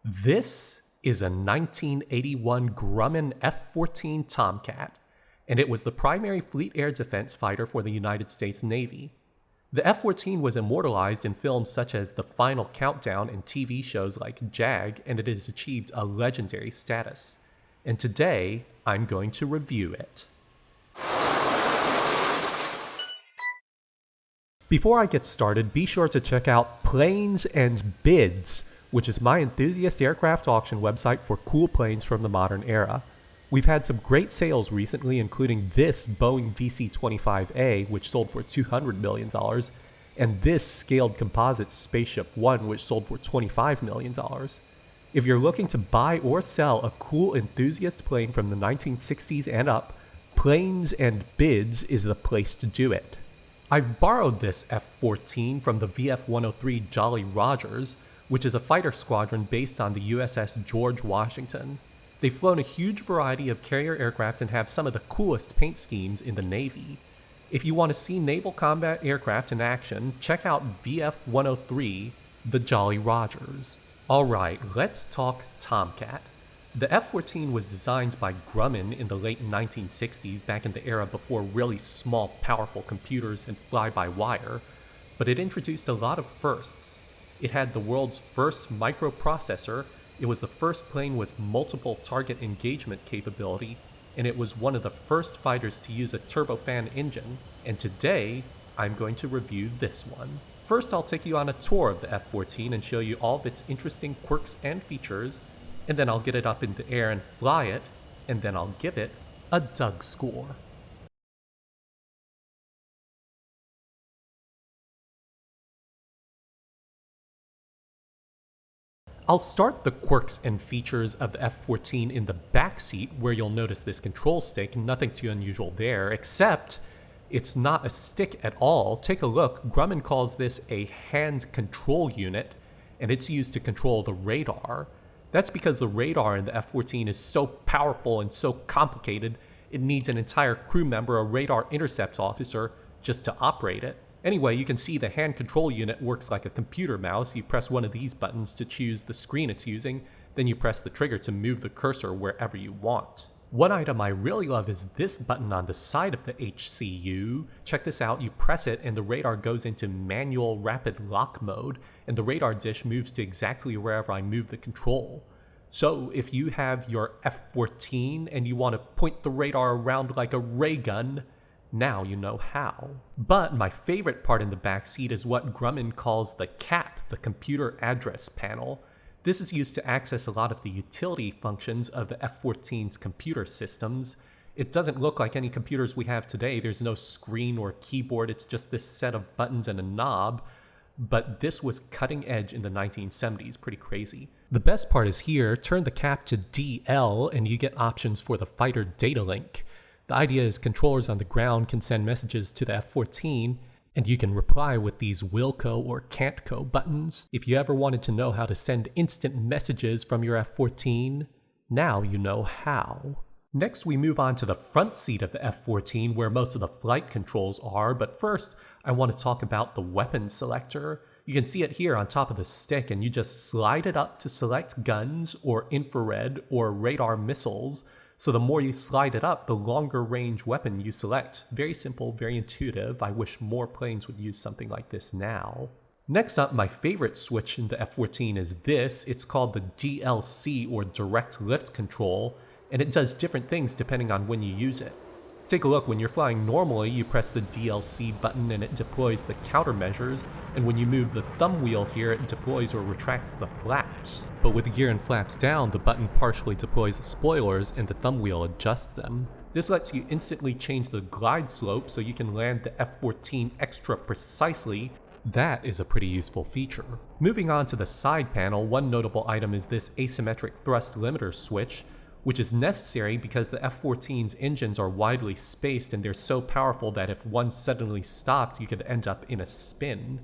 This is a 1981 Grumman F-14 Tomcat, and it was the primary fleet air defense fighter for the United States Navy. The F-14 was immortalized in films such as The Final Countdown and TV shows like JAG, and it has achieved a legendary status. And today, I'm going to review it. Before I get started, be sure to check out Planes and Bids, which is my enthusiast aircraft auction website for cool planes from the modern era. We've had some great sales recently, including this Boeing VC-25A, which sold for $200 million, and this scaled composite Spaceship One, which sold for $25 million. If you're looking to buy or sell a cool enthusiast plane from the 1960s and up, Planes and Bids is the place to do it. I've borrowed this F-14 from the VF-103 Jolly Rogers, which is a fighter squadron based on the USS George Washington. They've flown a huge variety of carrier aircraft and have some of the coolest paint schemes in the Navy. If you want to see naval combat aircraft in action, check out VF-103, the Jolly Rogers. Alright, let's talk Tomcat. The F-14 was designed by Grumman in the late 1960s, back in the era before really small, powerful computers and fly-by-wire, but it introduced a lot of firsts. It had the world's first microprocessor, it was the first plane with multiple target engagement capability, and it was one of the first fighters to use a turbofan engine, and today I'm going to review this one. First, I'll take you on a tour of the F-14 and show you all of its interesting quirks and features, and then I'll get it up in the air and fly it, and then I'll give it a Ded Score. I'll start the quirks and features of the F-14 in the backseat, where you'll notice this control stick. Nothing too unusual there, except it's not a stick at all. Take a look. Grumman calls this a hand control unit, and it's used to control the radar. That's because the radar in the F-14 is so powerful and so complicated, it needs an entire crew member, a radar intercept officer, just to operate it. Anyway, you can see the hand control unit works like a computer mouse. You press one of these buttons to choose the screen it's using, then you press the trigger to move the cursor wherever you want. One item I really love is this button on the side of the HCU. Check this out, you press it and the radar goes into manual rapid lock mode, and the radar dish moves to exactly wherever I move the control. So if you have your F-14 and you want to point the radar around like a ray gun, now you know how. But my favorite part in the back seat is what Grumman calls the CAP, the computer address panel. This is used to access a lot of the utility functions of the F-14's computer systems. It doesn't look like any computers we have today. There's no screen or keyboard, it's just this set of buttons and a knob. But this was cutting edge in the 1970s, pretty crazy. The best part is here, turn the CAP to DL and you get options for the fighter data link. The idea is controllers on the ground can send messages to the F-14, and you can reply with these Wilco or Can't-Co buttons. If you ever wanted to know how to send instant messages from your F-14, now you know how. Next, we move on to the front seat of the F-14, where most of the flight controls are, but first, I want to talk about the weapon selector. You can see it here on top of the stick, and you just slide it up to select guns, or infrared, or radar missiles. So the more you slide it up, the longer range weapon you select. Very simple, very intuitive. I wish more planes would use something like this now. Next up, my favorite switch in the F-14 is this. It's called the DLC, or Direct Lift Control, and it does different things depending on when you use it. Take a look, when you're flying normally, you press the DLC button and it deploys the countermeasures, and when you move the thumb wheel here, it deploys or retracts the flaps. But with the gear and flaps down, the button partially deploys the spoilers and the thumb wheel adjusts them. This lets you instantly change the glide slope so you can land the F-14 extra precisely. That is a pretty useful feature. Moving on to the side panel, one notable item is this asymmetric thrust limiter switch, which is necessary because the F-14's engines are widely spaced and they're so powerful that if one suddenly stopped, you could end up in a spin.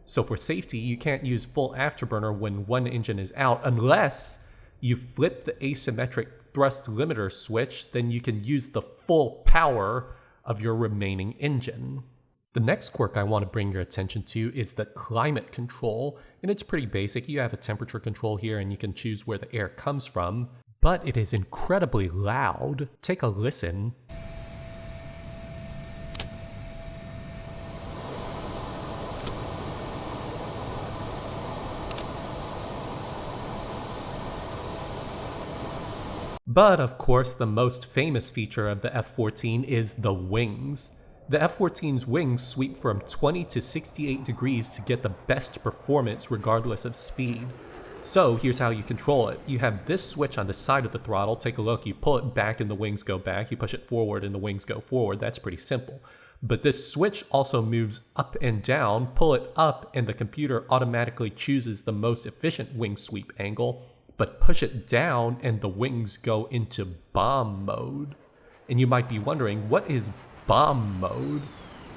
So for safety, you can't use full afterburner when one engine is out unless you flip the asymmetric thrust limiter switch, then you can use the full power of your remaining engine. The next quirk I want to bring your attention to is the climate control, and it's pretty basic. You have a temperature control here and you can choose where the air comes from, but it is incredibly loud. Take a listen. But of course, the most famous feature of the F-14 is the wings. The F-14's wings sweep from 20 to 68 degrees to get the best performance regardless of speed. So here's how you control it. You have this switch on the side of the throttle. Take a look, you pull it back and the wings go back. You push it forward and the wings go forward. That's pretty simple. But this switch also moves up and down. Pull it up and the computer automatically chooses the most efficient wing sweep angle. But push it down and the wings go into bomb mode. And you might be wondering, what is bomb mode?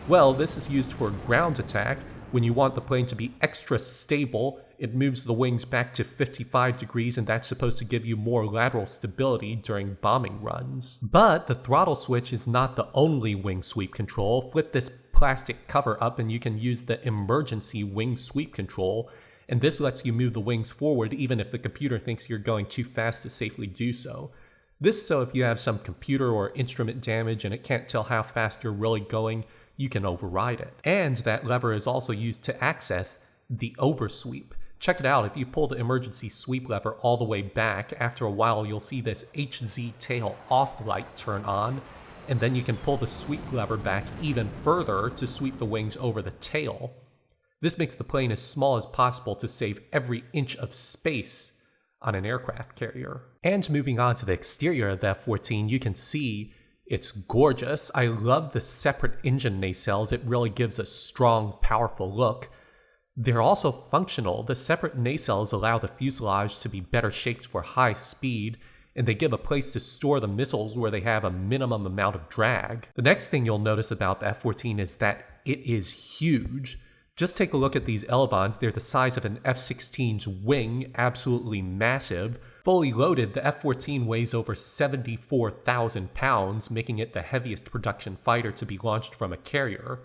Well, this is used for ground attack. When you want the plane to be extra stable, it moves the wings back to 55 degrees, and that's supposed to give you more lateral stability during bombing runs. But the throttle switch is not the only wing sweep control. Flip this plastic cover up and you can use the emergency wing sweep control. And this lets you move the wings forward even if the computer thinks you're going too fast to safely do so. This so if you have some computer or instrument damage and it can't tell how fast you're really going, you can override it. And that lever is also used to access the oversweep. Check it out, if you pull the emergency sweep lever all the way back, after a while you'll see this HZ tail off light turn on, and then you can pull the sweep lever back even further to sweep the wings over the tail. This makes the plane as small as possible to save every inch of space on an aircraft carrier. And moving on to the exterior of the F-14, you can see it's gorgeous. I love the separate engine nacelles. It really gives a strong, powerful look. They're also functional. The separate nacelles allow the fuselage to be better shaped for high speed, and they give a place to store the missiles where they have a minimum amount of drag. The next thing you'll notice about the F-14 is that it is huge. Just take a look at these elevons. They're the size of an F-16's wing, absolutely massive. Fully loaded, the F-14 weighs over 74,000 pounds, making it the heaviest production fighter to be launched from a carrier.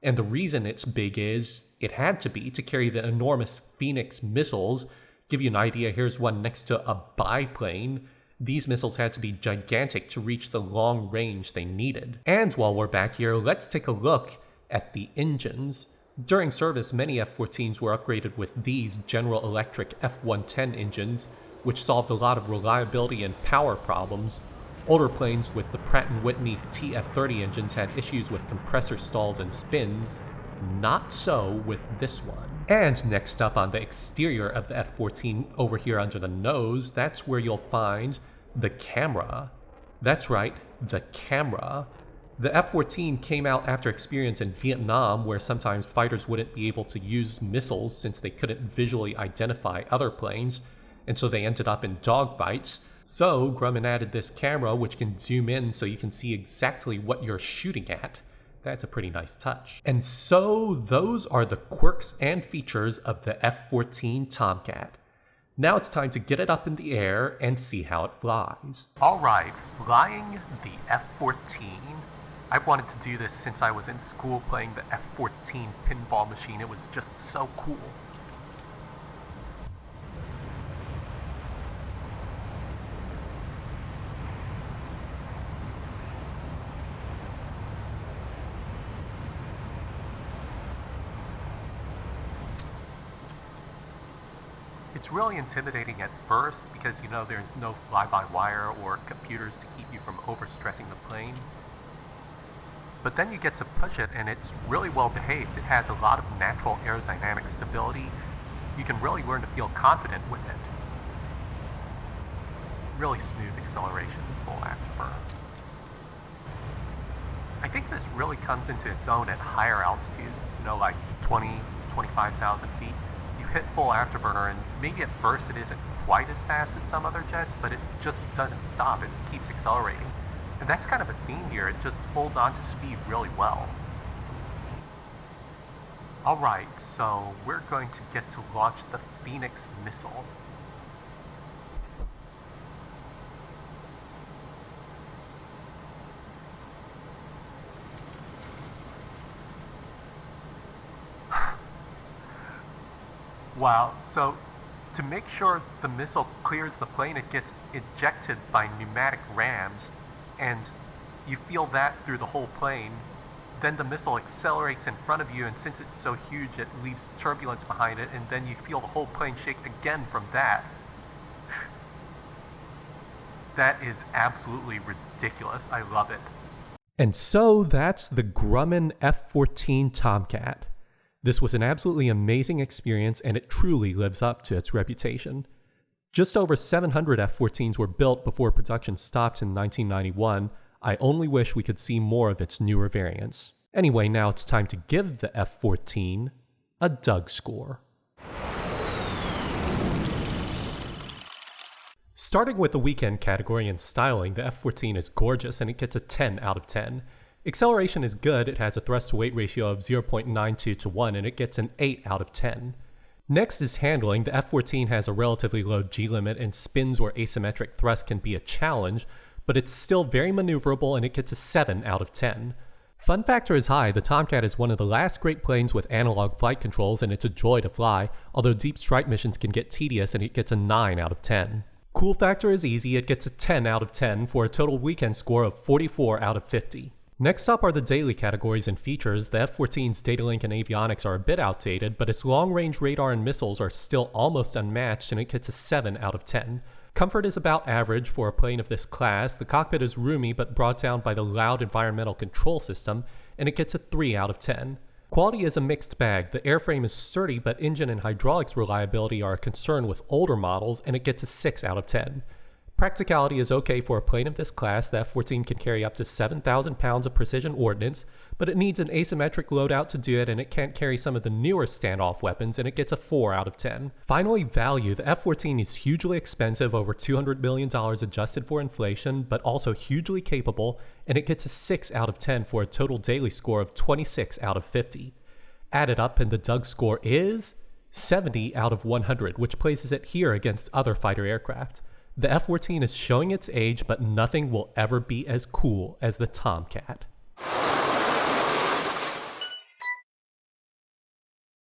And the reason it's big is, it had to be to carry the enormous Phoenix missiles. Give you an idea, here's one next to a biplane. These missiles had to be gigantic to reach the long range they needed. And while we're back here, let's take a look at the engines. During service, many F-14s were upgraded with these General Electric F-110 engines, which solved a lot of reliability and power problems. Older planes with the Pratt & Whitney TF-30 engines had issues with compressor stalls and spins. Not so with this one. And next up on the exterior of the F-14, over here under the nose, that's where you'll find the camera. That's right, the camera. The F-14 came out after experience in Vietnam where sometimes fighters wouldn't be able to use missiles since they couldn't visually identify other planes, and so they ended up in dogfights. So Grumman added this camera which can zoom in so you can see exactly what you're shooting at. That's a pretty nice touch. And so those are the quirks and features of the F-14 Tomcat. Now it's time to get it up in the air and see how it flies. Alright, flying the F-14. I've wanted to do this since I was in school playing the F-14 pinball machine. It was just so cool. It's really intimidating at first because you know there's no fly-by-wire or computers to keep you from overstressing the plane. But then you get to push it and it's really well behaved. It has a lot of natural aerodynamic stability. You can really learn to feel confident with it. Really smooth acceleration, full afterburn. I think this really comes into its own at higher altitudes, you know, like 20, 25,000 feet. You hit full afterburner and maybe at first it isn't quite as fast as some other jets, but it just doesn't stop. It keeps accelerating. And that's kind of a theme here. It just holds on to speed really well. Alright, so we're going to get to launch the Phoenix missile. Wow. So to make sure the missile clears the plane, it gets ejected by pneumatic rams, and you feel that through the whole plane. Then the missile accelerates in front of you, and since it's so huge, it leaves turbulence behind it, and then you feel the whole plane shake again from that. That is absolutely ridiculous. I love it. And so that's the Grumman F-14 Tomcat. This was an absolutely amazing experience, and it truly lives up to its reputation. Just over 700 F-14s were built before production stopped in 1991. I only wish we could see more of its newer variants. Anyway, now it's time to give the F-14 a Ded Score. Starting with the weekend category in styling, the F-14 is gorgeous and it gets a 10 out of 10. Acceleration is good, it has a thrust-to-weight ratio of 0.92 to 1 and it gets an 8 out of 10. Next is handling. The F-14 has a relatively low G-limit and spins or asymmetric thrust can be a challenge, but it's still very maneuverable and it gets a 7 out of 10. Fun factor is high. The Tomcat is one of the last great planes with analog flight controls and it's a joy to fly, although deep strike missions can get tedious and it gets a 9 out of 10. Cool factor is easy, it gets a 10 out of 10 for a total weekend score of 44 out of 50. Next up are the daily categories and features. The F-14's data link and avionics are a bit outdated, but its long-range radar and missiles are still almost unmatched and it gets a 7 out of 10. Comfort is about average for a plane of this class. The cockpit is roomy but brought down by the loud environmental control system, and it gets a 3 out of 10. Quality is a mixed bag. The airframe is sturdy, but engine and hydraulics reliability are a concern with older models, and it gets a 6 out of 10. Practicality is okay for a plane of this class. The F-14 can carry up to 7,000 pounds of precision ordnance, but it needs an asymmetric loadout to do it, and it can't carry some of the newer standoff weapons, and it gets a 4 out of 10. Finally, value. The F-14 is hugely expensive, over $200 million adjusted for inflation, but also hugely capable, and it gets a 6 out of 10 for a total daily score of 26 out of 50. Added up, and the Ded Score is 70 out of 100, which places it here against other fighter aircraft. The F-14 is showing its age, but nothing will ever be as cool as the Tomcat.